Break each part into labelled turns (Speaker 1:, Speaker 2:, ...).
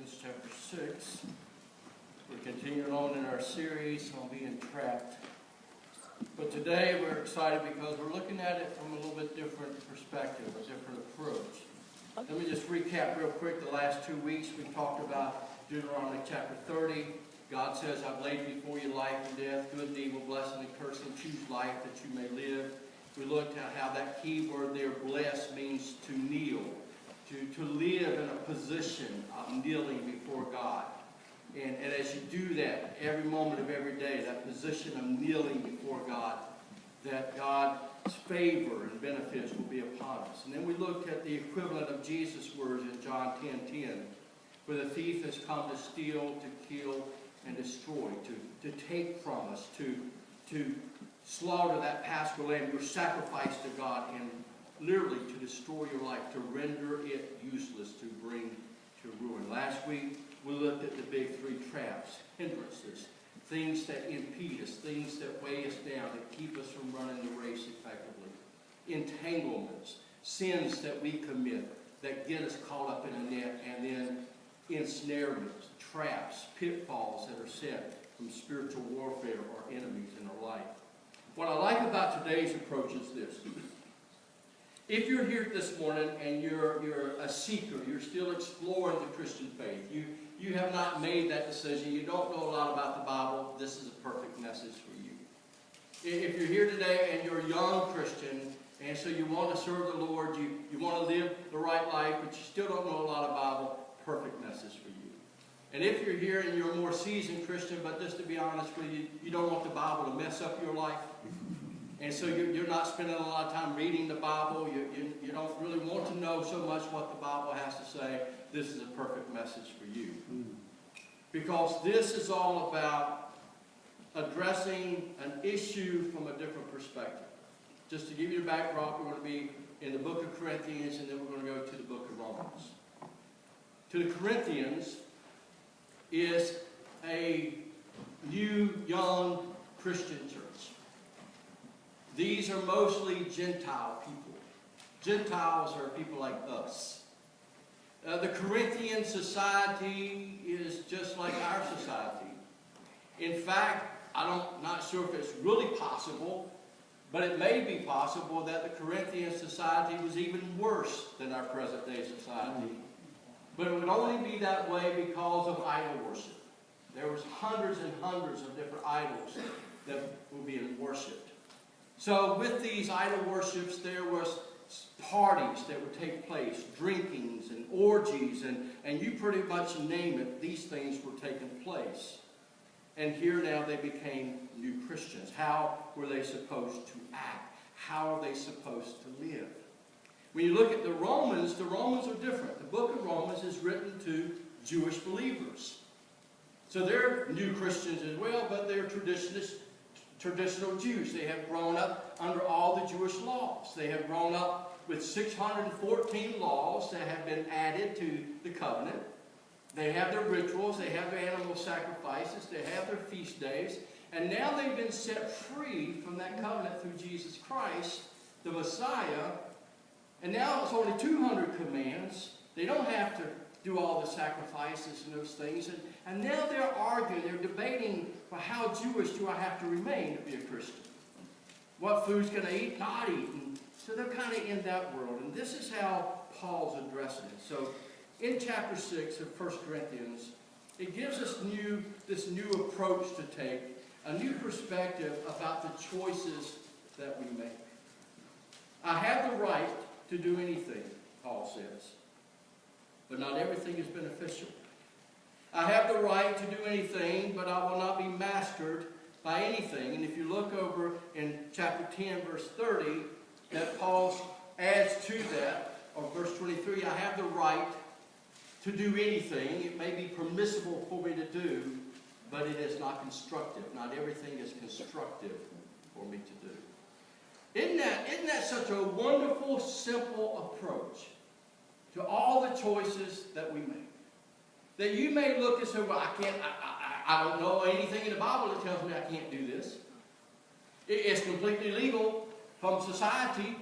Speaker 1: Chapter 6. We're continuing on in our series on being trapped. But today we're excited because we're looking at it from a little bit different perspective, a different approach. Let me just recap real quick. The last 2 weeks we talked about Deuteronomy chapter 30. God says, I've laid before you life and death, good and evil, blessing and cursing. Choose life that you may live. We looked at how that key word there, bless, means to kneel. To live in a position of kneeling before God. And as you do that, every moment of every day, that position of kneeling before God, that God's favor and benefits will be upon us. And then we looked at the equivalent of Jesus' words in John 10:10, where the thief has come to steal, to kill, and destroy, to take from us, to slaughter that Paschal lamb, your sacrifice to God, and literally to destroy your life, to render it useless, to bring to ruin. Last week, we looked at the big three traps, hindrances, things that impede us, things that weigh us down, that keep us from running the race effectively. Entanglements, sins that we commit, that get us caught up in a net, and then ensnarements, traps, pitfalls that are set from spiritual warfare or enemies in our life. What I like about today's approach is this. If you're here this morning and you're a seeker, you're still exploring the Christian faith, you have not made that decision, you don't know a lot about the Bible, this is a perfect message for you. If you're here today and you're a young Christian, and so you want to serve the Lord, you want to live the right life, but you still don't know a lot of Bible, perfect message for you. And if you're here and you're a more seasoned Christian, but just to be honest with you, you don't want the Bible to mess up your life, and so you're not spending a lot of time reading the Bible. You don't really want to know so much what the Bible has to say. This is a perfect message for you. Because this is all about addressing an issue from a different perspective. Just to give you the backdrop, we're going to be in the book of Corinthians, and then we're going to go to the book of Romans. To the Corinthians is a new, young Christian church. These are mostly Gentile people. Gentiles are people like us. The Corinthian society is just like our society. In fact, I'm not sure if it's really possible, but it may be possible that the Corinthian society was even worse than our present day society. But it would only be that way because of idol worship. There was hundreds and hundreds of different idols that were being worshipped. So with these idol worships, there was parties that would take place, drinkings and orgies, and you pretty much name it, these things were taking place. And here now they became new Christians. How were they supposed to act? How are they supposed to live? When you look at the Romans are different. The book of Romans is written to Jewish believers. So they're new Christians as well, but they're traditional Jews. They have grown up under all the Jewish laws. They have grown up with 614 laws that have been added to the covenant. They have their rituals. They have their animal sacrifices. They have their feast days. And now they've been set free from that covenant through Jesus Christ, the Messiah. And now it's only 200 commands. They don't have to do all the sacrifices and those things. And now they're arguing, they're debating, well, how Jewish do I have to remain to be a Christian? What foods can I eat, not eat? And so they're kind of in that world. And this is how Paul's addressing it. So in chapter 6 of 1 Corinthians, it gives us this new approach to take, a new perspective about the choices that we make. I have the right to do anything, Paul says, but not everything is beneficial. I have the right to do anything, but I will not be mastered by anything. And if you look over in chapter 10, verse 30, that Paul adds to that, or verse 23, I have the right to do anything. It may be permissible for me to do, but it is not constructive. Not everything is constructive for me to do. Isn't that such a wonderful, simple approach to all the choices that we make? That you may look and say, well, I don't know anything in the Bible that tells me I can't do this. It's completely legal from society.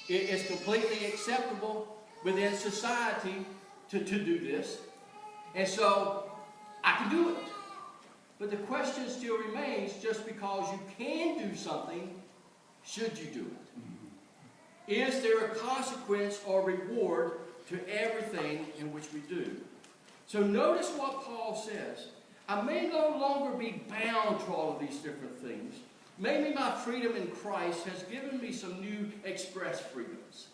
Speaker 1: It's completely acceptable within society to do this. And so, I can do it. But the question still remains, just because you can do something, should you do it? Is there a consequence or reward to everything in which we do? So notice what Paul says. I may no longer be bound to all of these different things. Maybe my freedom in Christ has given me some new express freedoms.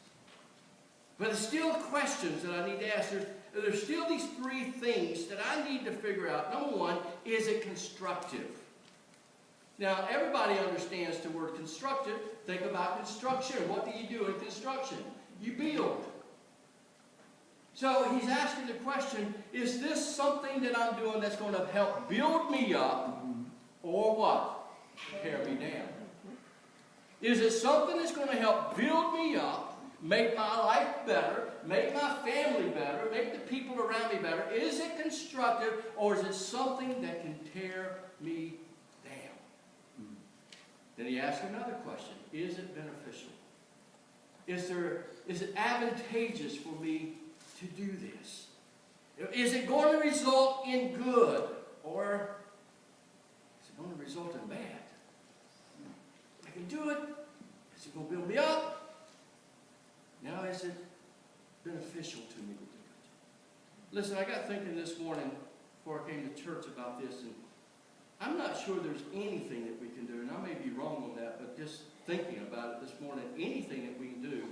Speaker 1: But there's still questions that I need to ask. There's still these three things that I need to figure out. Number one, is it constructive? Now, everybody understands the word constructive. Think about construction. What do you do in construction? You build. So he's asking the question, is this something that I'm doing that's going to help build me up, or what? Tear me down. Is it something that's going to help build me up, make my life better, make my family better, make the people around me better? Is it constructive, or is it something that can tear me down? Then he asks another question. Is it beneficial? Is it advantageous for me to do this? Is it going to result in good, or is it going to result in bad? I can do it. Is it going to build me up? Now, is it beneficial to me to do it? Listen, I got thinking this morning before I came to church about this, and I'm not sure there's anything that we can do, and I may be wrong on that, but just thinking about it this morning, anything that we can do,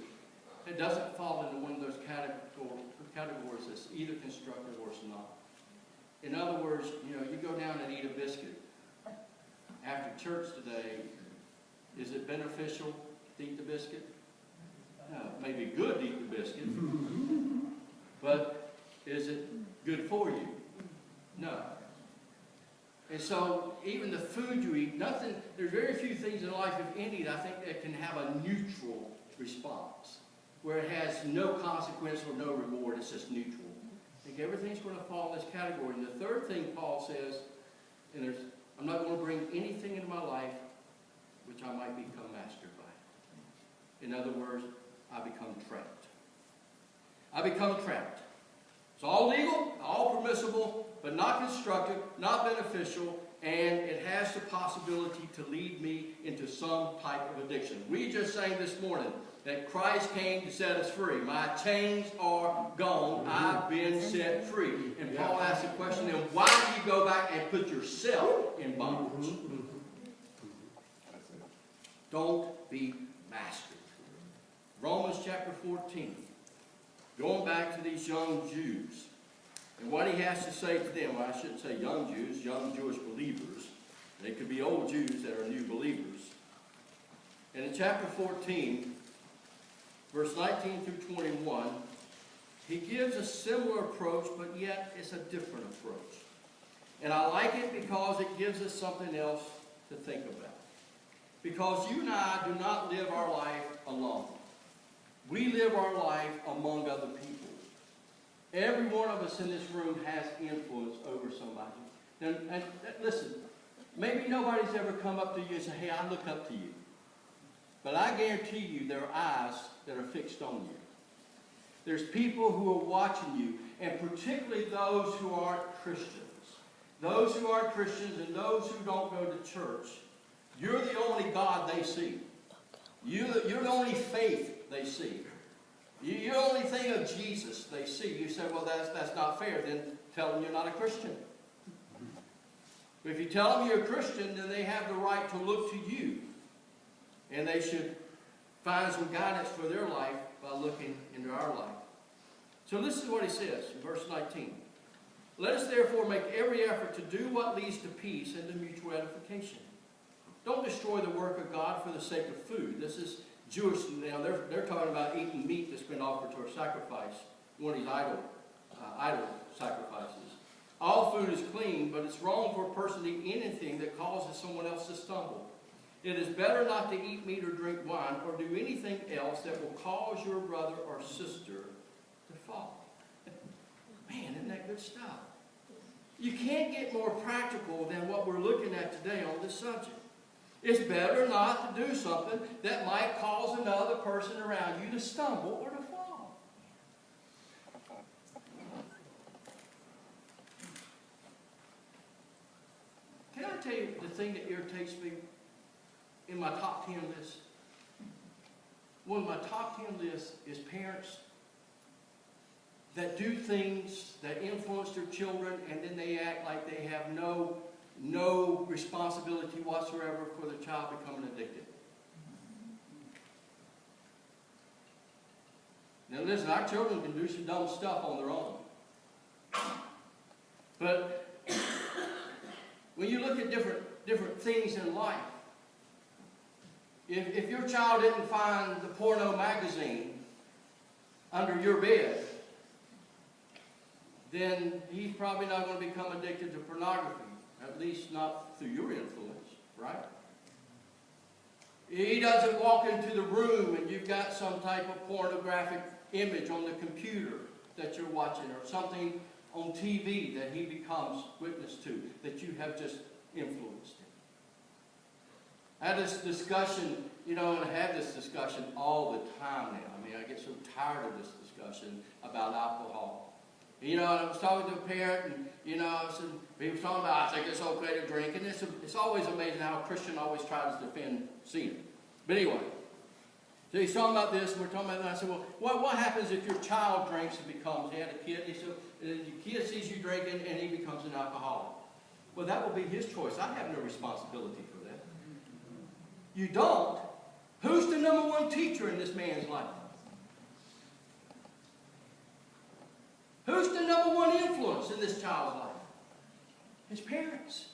Speaker 1: it doesn't fall into one of those categories that's either constructive or it's not. In other words, you go down and eat a biscuit. After church today, is it beneficial to eat the biscuit? No, it may be good to eat the biscuit, but is it good for you? No. And so, even the food you eat, there's very few things in life, if any, that I think that can have a neutral response, where it has no consequence or no reward, it's just neutral. I think everything's going to fall in this category. And the third thing Paul says, I'm not going to bring anything into my life which I might become mastered by. In other words, I become trapped. I become trapped. It's all legal, all permissible, but not constructive, not beneficial, and it has the possibility to lead me into some type of addiction. We just sang this morning that Christ came to set us free. My chains are gone. I've been set free. And Paul asks the question, then why do you go back and put yourself in bondage? Don't be mastered. Romans chapter 14. Going back to these young Jews. And what he has to say to them, well, I shouldn't say young Jews, young Jewish believers. They could be old Jews that are new believers. And in chapter 14, verse 19 through 21, he gives a similar approach, but yet it's a different approach. And I like it because it gives us something else to think about. Because you and I do not live our life alone. We live our life among other people. Every one of us in this room has influence over somebody. And listen, maybe nobody's ever come up to you and said, hey, I look up to you. But I guarantee you there are eyes that are fixed on you. There's people who are watching you, and particularly those who aren't Christians. Those who aren't Christians and those who don't go to church, you're the only God they see. You're the only faith they see. You're the only thing of Jesus they see. You say, well, that's not fair. Then tell them you're not a Christian. But if you tell them you're a Christian, then they have the right to look to you. And they should find some guidance for their life by looking into our life. So this is what he says in verse 19. Let us therefore make every effort to do what leads to peace and to mutual edification. Don't destroy the work of God for the sake of food. This is Jewish. Now they're talking about eating meat that's been offered to a sacrifice, one of these idol sacrifices. All food is clean, but it's wrong for a person to eat anything that causes someone else to stumble. It is better not to eat meat or drink wine or do anything else that will cause your brother or sister to fall. Man, isn't that good stuff? You can't get more practical than what we're looking at today on this subject. It's better not to do something that might cause another person around you to stumble or to fall. tell you the thing that irritates me in my top 10 list? One of my top 10 lists is parents that do things that influence their children, and then they act like they have no responsibility whatsoever for the child becoming addicted. Now listen, our children can do some dumb stuff on their own. But when you look at different things in life, if your child didn't find the porno magazine under your bed, then he's probably not going to become addicted to pornography, at least not through your influence, right? He doesn't walk into the room and you've got some type of pornographic image on the computer that you're watching, or something on TV that he becomes witness to, that you have just influenced him. I had this discussion, and I have this discussion all the time now. I mean, I get so tired of this discussion about alcohol. And I was talking to a parent, and, he was talking about, I think it's okay to drink. And it's always amazing how a Christian always tries to defend sin. But anyway, so he's talking about this, and we're talking about that. I said, well, what happens if your child drinks and becomes, he had a kid, and he said, your kid sees you drinking, and he becomes an alcoholic. Well, that will be his choice. I have no responsibility for that. You don't? Who's the number one teacher in this man's life? Who's the number one influence in this child's life? His parents.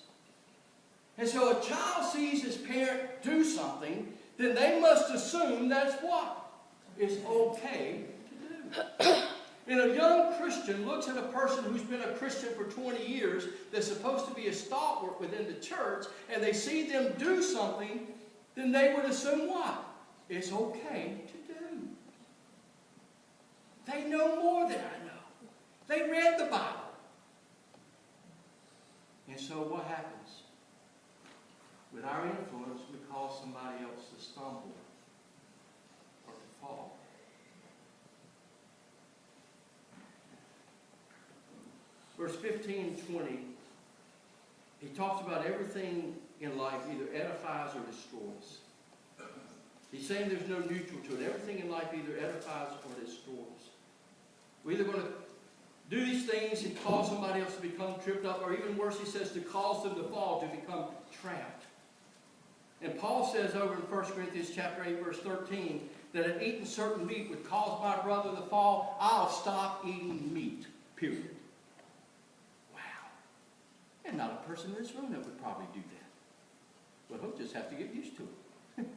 Speaker 1: And so a child sees his parent do something, then they must assume that's what is okay to do. And a young Christian looks at a person who's been a Christian for 20 years that's supposed to be a stalwart within the church, and they see them do something, then they would assume what? It's okay to do. They know more than I know. They read the Bible. And so what happens? With our influence, we cause somebody else to stumble or to fall. Verse 15 and 20, he talks about everything in life either edifies or destroys. He's saying there's no neutral to it. Everything in life either edifies or destroys. We're either going to do these things and cause somebody else to become tripped up, or even worse, he says, to cause them to fall, to become trapped. And Paul says over in 1 Corinthians chapter 8, verse 13, that if eating certain meat would cause my brother to fall, I'll stop eating meat, period. Wow. And not a person in this room that would probably do that. But he'll just have to get used to it.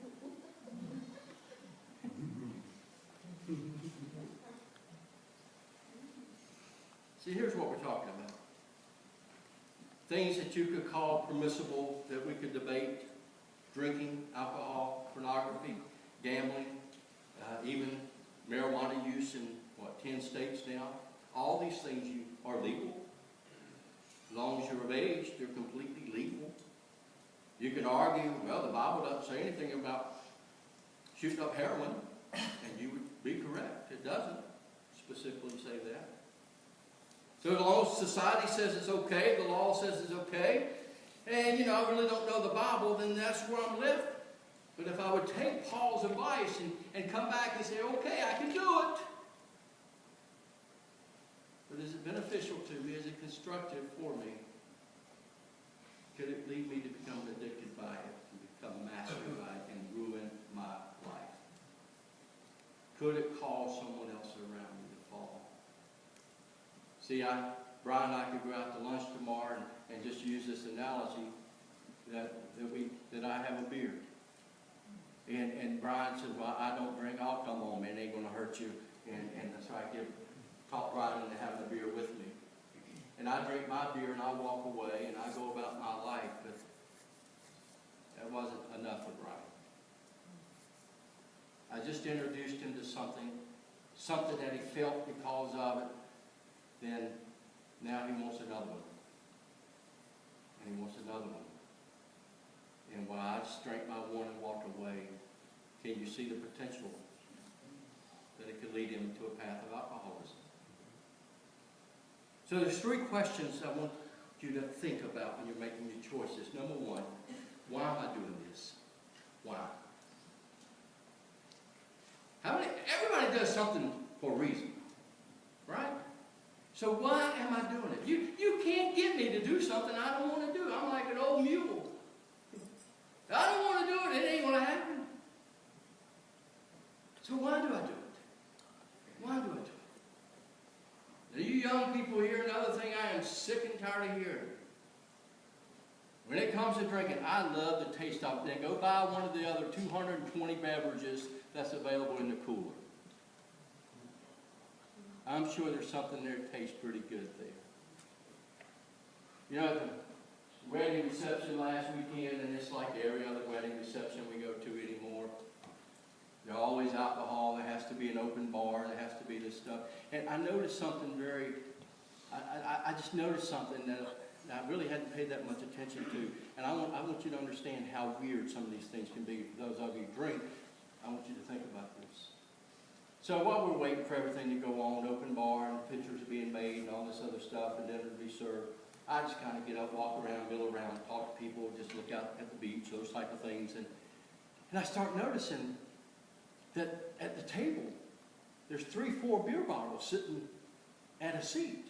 Speaker 1: See, here's what we're talking about. Things that you could call permissible, that we could debate: drinking, alcohol, pornography, gambling, even marijuana use in, 10 states now. All these things are legal. As long as you're of age, they're completely legal. You can argue, well, the Bible doesn't say anything about shooting up heroin, and you would be correct. It doesn't specifically say that. So as long as society says it's okay, the law says it's okay, and I really don't know the Bible, then that's where I'm left. But if I would take Paul's advice and come back and say, okay, I can do it, but is it beneficial to me? Is it constructive for me? Could it lead me to become addicted by it, to become mastered by it, and ruin my life? Could it cause someone else around me to fall? See, Brian and I could go out to lunch tomorrow and just use this analogy that I have a beer. And Brian said, well, I don't drink. I'll come on, man. It ain't going to hurt you. And so I talk Brian into having a beer with me. And I drink my beer and I walk away and I go about my life. But that wasn't enough for Brian. I just introduced him to something that he felt because of it. Then now he wants another one. And he wants another one. And while I just drank my one and walked away, can you see the potential that it could lead him to a path of alcoholism? So there's three questions I want you to think about when you're making your choices. Number one, why am I doing this? Why? Everybody does something for a reason, right? So why am I doing it? You can't get me to do something I don't want to do. I'm like an old mule. I don't want to do it. It ain't going to happen. So why do I do it? Why do I do it? Now, you young people here, another thing I am sick and tired of hearing. When it comes to drinking, I love the taste of it. Then go buy one of the other 220 beverages that's available in the cooler. I'm sure there's something there that tastes pretty good there. You know, the wedding reception last weekend, and it's like every other wedding reception we go to anymore. There's always alcohol. There has to be an open bar. There has to be this stuff. And I noticed something I just noticed something that I really hadn't paid that much attention to. And I want you to understand how weird some of these things can be. For those of you who drink, I want you to think about this. So while we're waiting for everything to go on, open bar, and pictures are being made, and all this other stuff, and dinner to be served, I just kind of get up, walk around, mill around, talk to people, just look out at the beach, those type of things. And I start noticing that at the table, there's 3-4 beer bottles sitting at a seat.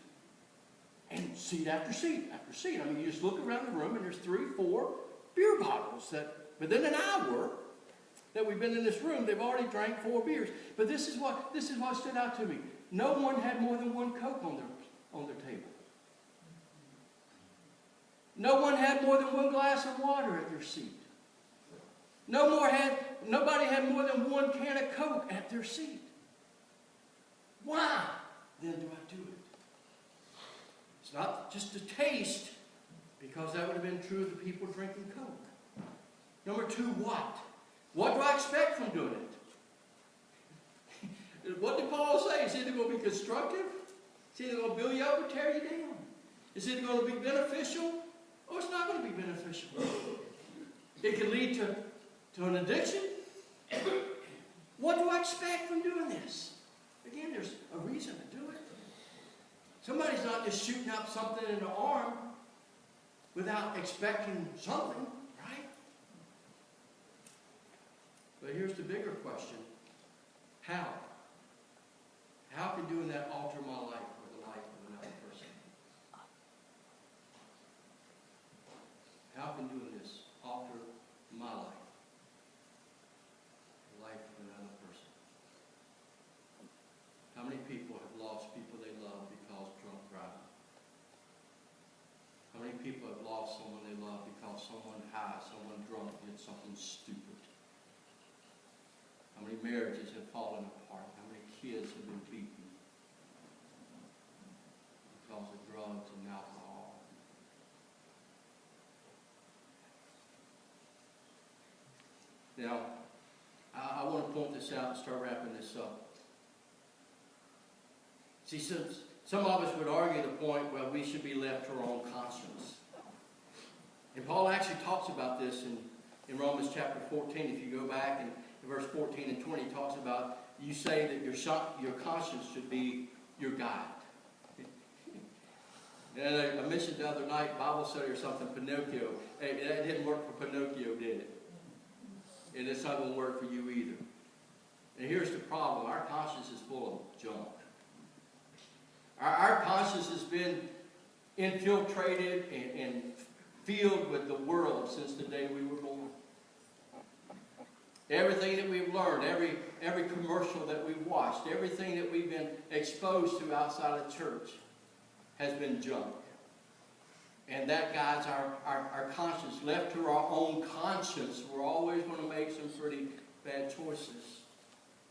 Speaker 1: And seat after seat after seat. I mean, you just look around the room and there's 3-4 beer bottles that, within an hour that we've been in this room, they've already drank 4 beers. But this is what stood out to me. No one had more than one Coke on their table. No one had more than one glass of water at their seat. Nobody had more than one can of Coke at their seat. Why then do I do it? It's not just a taste, because that would have been true of the people drinking Coke. Number 2, what? What do I expect from doing it? What did Paul say? It's either going to be constructive, it's either going to build you up or tear you down. It's either going to be beneficial, or it's not going to be beneficial. It can lead to an addiction. What do I expect from doing this? Again, there's a reason to do it. Somebody's not just shooting up something in the arm without expecting something, right? But here's the bigger question. How? How can doing that alter my life or the life of another person? How can doing this alter my life? The life of another person? How many people have lost people they love because drunk driving? How many people have lost someone they love because someone high, someone drunk did something stupid? How many marriages have fallen apart? How many kids have been beaten because of drugs and alcohol? Now, I want to point this out and start wrapping this up. See, some of us would argue the point where we should be left to our own conscience. And Paul actually talks about this in Romans chapter 14. If you go back and in verse 14 and 20, he talks about, you say that your conscience should be your guide. And I mentioned the other night, Bible study or something, Pinocchio. Hey, that didn't work for Pinocchio, did it? And it's not going to work for you either. And here's the problem. Our conscience is full of junk. Our conscience has been infiltrated and filled with the world since the day we were born. Everything that we've learned, every commercial that we've watched, everything that we've been exposed to outside of church has been junk. And that guides our conscience. Left to our own conscience, we're always going to make some pretty bad choices.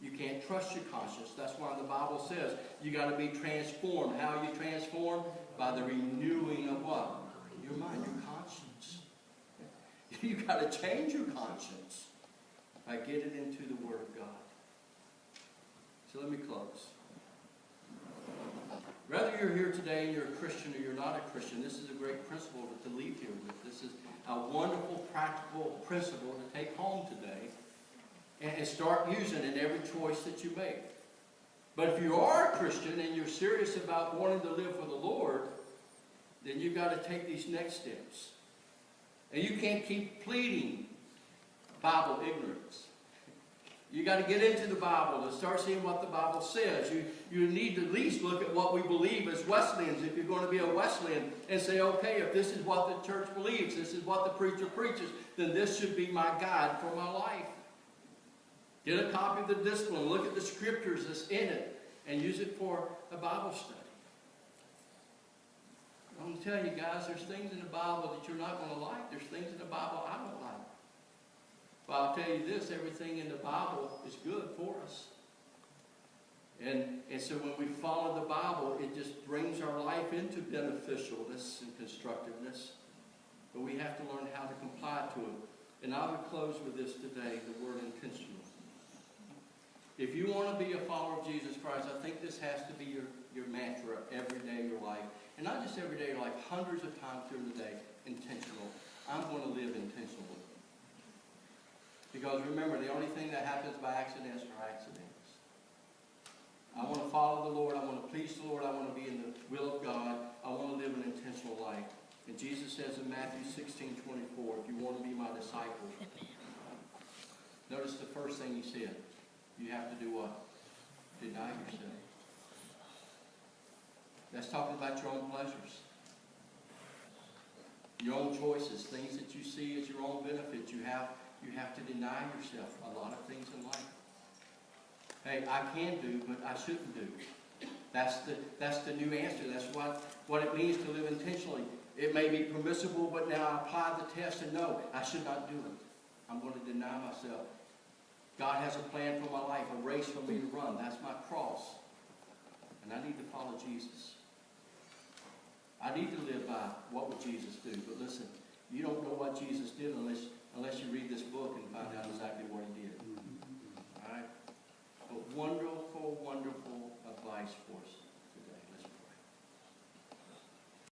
Speaker 1: You can't trust your conscience. That's why the Bible says you got to be transformed. How are you transformed? By the renewing of what? Your mind, your conscience. You got to change your conscience by getting into the Word of God. So let me close. Whether you're here today and you're a Christian or you're not a Christian, this is a great principle to leave here with. This is a wonderful, practical principle to take home today and start using in every choice that you make. But if you are a Christian and you're serious about wanting to live for the Lord, then you've got to take these next steps. And you can't keep pleading Bible ignorance. You got to get into the Bible and start seeing what the Bible says. You need to at least look at what we believe as Wesleyans, if you're going to be a Wesleyan, and say, okay, if this is what the church believes, this is what the preacher preaches, then this should be my guide for my life. Get a copy of the discipline, look at the scriptures that's in it, and use it for a Bible study. I'm going to tell you guys, there's things in the Bible that you're not going to like. There's things in the Bible I don't like. But I'll tell you this, everything in the Bible is good for us. And so when we follow the Bible, it just brings our life into beneficialness and constructiveness. But we have to learn how to comply to it. And I would close with this today, the word intentional. If you want to be a follower of Jesus Christ, I think this has to be your mantra every day of your life. And not just every day of your life, hundreds of times during the day, intentional. I'm going to live intentionally. Because remember, the only thing that happens by accidents are accidents. I want to follow the Lord. I want to please the Lord. I want to be in the will of God. I want to live an intentional life. And Jesus says in Matthew 16:24, if you want to be my disciple, notice the first thing he said. You have to do what? Deny yourself. That's talking about your own pleasures. Your own choices, things that you see as your own benefit. You have to deny yourself a lot of things in life. Hey, I can do, but I shouldn't do. That's the new answer. That's what it means to live intentionally. It may be permissible, but now I apply the test and no, I should not do it. I'm going to deny myself. God has a plan for my life, a race for me to run. That's my cross. And I need to follow Jesus. I need to live by what would Jesus do. But listen, you don't know what Jesus did unless you read this book and find out exactly what he did. All right? But wonderful, wonderful advice for us.